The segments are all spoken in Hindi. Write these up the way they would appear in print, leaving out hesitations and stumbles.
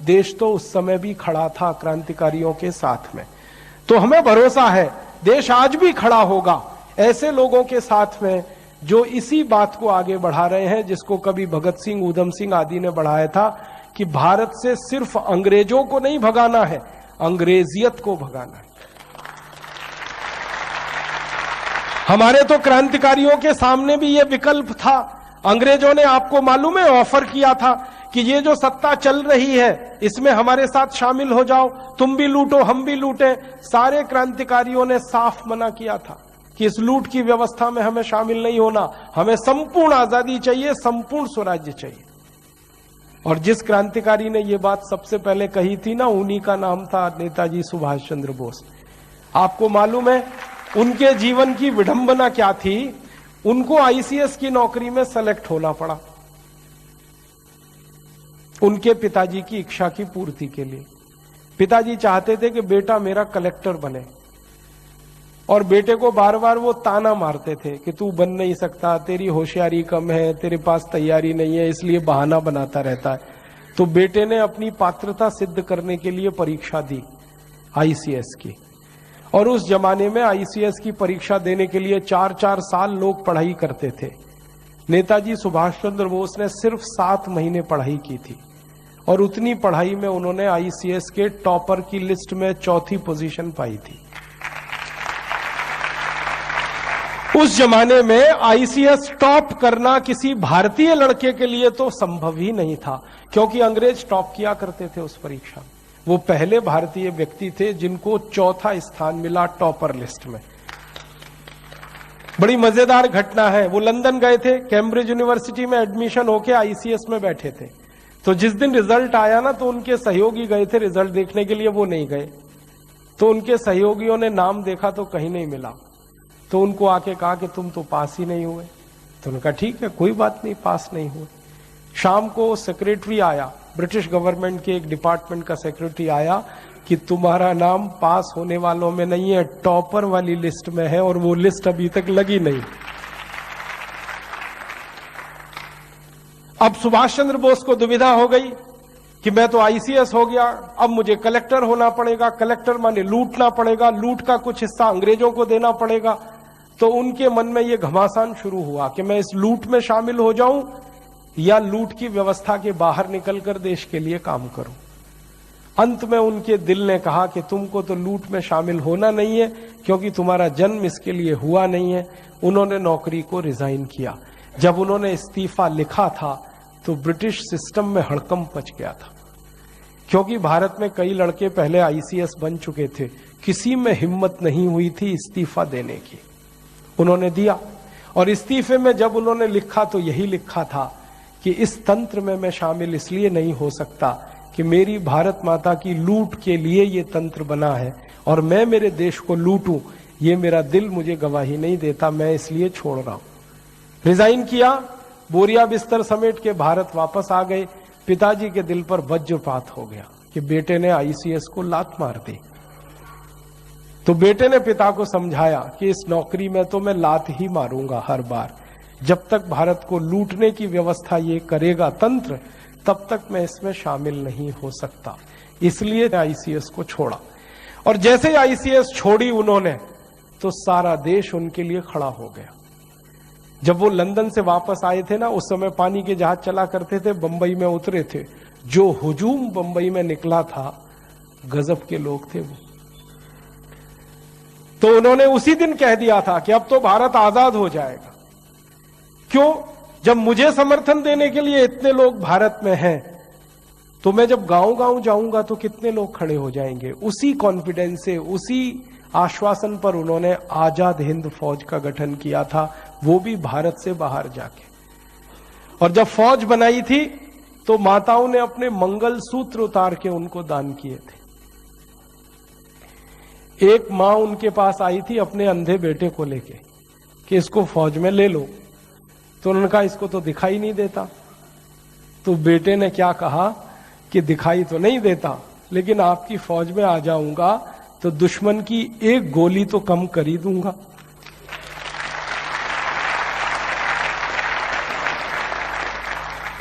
देश तो उस समय भी खड़ा था क्रांतिकारियों के साथ में। तो हमें भरोसा है देश आज भी खड़ा होगा ऐसे लोगों के साथ में जो इसी बात को आगे बढ़ा रहे हैं, जिसको कभी भगत सिंह, ऊधम सिंह आदि ने बढ़ाया था कि भारत से सिर्फ अंग्रेजों को नहीं भगाना है, अंग्रेजियत को भगाना है। हमारे तो क्रांतिकारियों के सामने भी यह विकल्प था। अंग्रेजों ने, आपको मालूम है, ऑफर किया था कि ये जो सत्ता चल रही है इसमें हमारे साथ शामिल हो जाओ, तुम भी लूटो हम भी लूटें। सारे क्रांतिकारियों ने साफ मना किया था कि इस लूट की व्यवस्था में हमें शामिल नहीं होना, हमें संपूर्ण आजादी चाहिए, संपूर्ण स्वराज्य चाहिए। और जिस क्रांतिकारी ने यह बात सबसे पहले कही थी ना, उन्हीं का नाम था नेताजी सुभाष चंद्र बोस। आपको मालूम है उनके जीवन की विडंबना क्या थी? उनको आईसीएस की नौकरी में सेलेक्ट होना पड़ा उनके पिताजी की इच्छा की पूर्ति के लिए। पिताजी चाहते थे कि बेटा मेरा कलेक्टर बने, और बेटे को बार बार वो ताना मारते थे कि तू बन नहीं सकता, तेरी होशियारी कम है, तेरे पास तैयारी नहीं है, इसलिए बहाना बनाता रहता है। तो बेटे ने अपनी पात्रता सिद्ध करने के लिए परीक्षा दी आईसीएस की, और उस जमाने में आईसीएस की परीक्षा देने के लिए 4-4 साल लोग पढ़ाई करते थे। नेताजी सुभाष चंद्र बोस ने सिर्फ 7 महीने पढ़ाई की थी, और उतनी पढ़ाई में उन्होंने आईसीएस के टॉपर की लिस्ट में 4थी पोजीशन पाई थी। उस जमाने में आईसीएस टॉप करना किसी भारतीय लड़के के लिए तो संभव ही नहीं था, क्योंकि अंग्रेज टॉप किया करते थे उस परीक्षा में। वो पहले भारतीय व्यक्ति थे जिनको 4था स्थान मिला टॉपर लिस्ट में। बड़ी मजेदार घटना है, वो लंदन गए थे, कैम्ब्रिज यूनिवर्सिटी में एडमिशन होके आईसीएस में बैठे थे। तो जिस दिन रिजल्ट आया ना, तो उनके सहयोगी गए थे रिजल्ट देखने के लिए, वो नहीं गए। तो उनके सहयोगियों ने नाम देखा तो कहीं नहीं मिला, तो उनको आके कहा कि तुम तो पास ही नहीं हुए। तो उन्होंने कहा ठीक है कोई बात नहीं, पास नहीं हुए। शाम को सेक्रेटरी आया, ब्रिटिश गवर्नमेंट के एक डिपार्टमेंट का सेक्रेटरी आया कि तुम्हारा नाम पास होने वालों में नहीं है, टॉपर वाली लिस्ट में है, और वो लिस्ट अभी तक लगी नहीं। अब सुभाष चंद्र बोस को दुविधा हो गई कि मैं तो आईसीएस हो गया, अब मुझे कलेक्टर होना पड़ेगा, कलेक्टर माने लूटना पड़ेगा, लूट का कुछ हिस्सा अंग्रेजों को देना पड़ेगा। तो उनके मन में यह घमासान शुरू हुआ कि मैं इस लूट में शामिल हो जाऊं या लूट की व्यवस्था के बाहर निकलकर देश के लिए काम करूं। अंत में उनके दिल ने कहा कि तुमको तो लूट में शामिल होना नहीं है, क्योंकि तुम्हारा जन्म इसके लिए हुआ नहीं है। उन्होंने नौकरी को रिजाइन किया। जब उन्होंने इस्तीफा लिखा था तो ब्रिटिश सिस्टम में हड़कंप मच गया था, क्योंकि भारत में कई लड़के पहले आईसीएस बन चुके थे, किसी में हिम्मत नहीं हुई थी इस्तीफा देने की। उन्होंने दिया, और इस्तीफे में जब उन्होंने लिखा तो यही लिखा था कि इस तंत्र में मैं शामिल इसलिए नहीं हो सकता कि मेरी भारत माता की लूट के लिए ये तंत्र बना है, और मैं मेरे देश को लूटूं ये मेरा दिल मुझे गवाही नहीं देता, मैं इसलिए छोड़ रहा हूं। रिजाइन किया, बोरिया बिस्तर समेट के भारत वापस आ गए। पिताजी के दिल पर वज्रपात हो गया कि बेटे ने आईसीएस को लात मार दी। तो बेटे ने पिता को समझाया कि इस नौकरी में तो मैं लात ही मारूंगा हर बार, जब तक भारत को लूटने की व्यवस्था ये करेगा तंत्र, तब तक मैं इसमें शामिल नहीं हो सकता। इसलिए आईसीएस को छोड़ा, और जैसे ही आईसीएस छोड़ी उन्होंने, तो सारा देश उनके लिए खड़ा हो गया। जब वो लंदन से वापस आए थे ना, उस समय पानी के जहाज चला करते थे, बंबई में उतरे थे। जो हुजूम बंबई में निकला था, गजब के लोग थे वो। तो उन्होंने उसी दिन कह दिया था कि अब तो भारत आजाद हो जाएगा। क्यों? जब मुझे समर्थन देने के लिए इतने लोग भारत में हैं, तो मैं जब गांव-गांव जाऊंगा तो कितने लोग खड़े हो जाएंगे। उसी कॉन्फिडेंस से, उसी आश्वासन पर उन्होंने आजाद हिंद फौज का गठन किया था, वो भी भारत से बाहर जाके। और जब फौज बनाई थी तो माताओं ने अपने मंगल सूत्र उतार के उनको दान किए थे। एक मां उनके पास आई थी अपने अंधे बेटे को लेके कि इसको फौज में ले लो। तो उन्होंने कहा इसको तो दिखाई नहीं देता। तो बेटे ने क्या कहा कि दिखाई तो नहीं देता, लेकिन आपकी फौज में आ जाऊंगा तो दुश्मन की एक गोली तो कम कर ही दूंगा।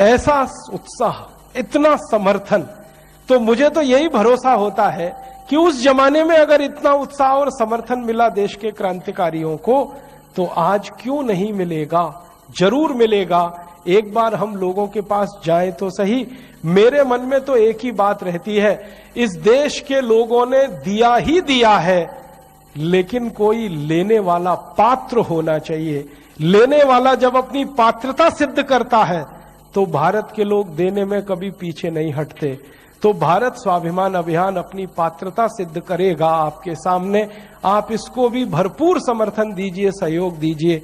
ऐसा उत्साह, इतना समर्थन तो मुझे तो यही भरोसा होता है कि उस जमाने में अगर इतना उत्साह और समर्थन मिला देश के क्रांतिकारियों को, तो आज क्यों नहीं मिलेगा? जरूर मिलेगा। एक बार हम लोगों के पास जाएं तो सही। मेरे मन में तो एक ही बात रहती है, इस देश के लोगों ने दिया ही दिया है, लेकिन कोई लेने वाला पात्र होना चाहिए। लेने वाला जब अपनी पात्रता सिद्ध करता है तो भारत के लोग देने में कभी पीछे नहीं हटते। तो भारत स्वाभिमान अभियान अपनी पात्रता सिद्ध करेगा आपके सामने। आप इसको भी भरपूर समर्थन दीजिए, सहयोग दीजिए।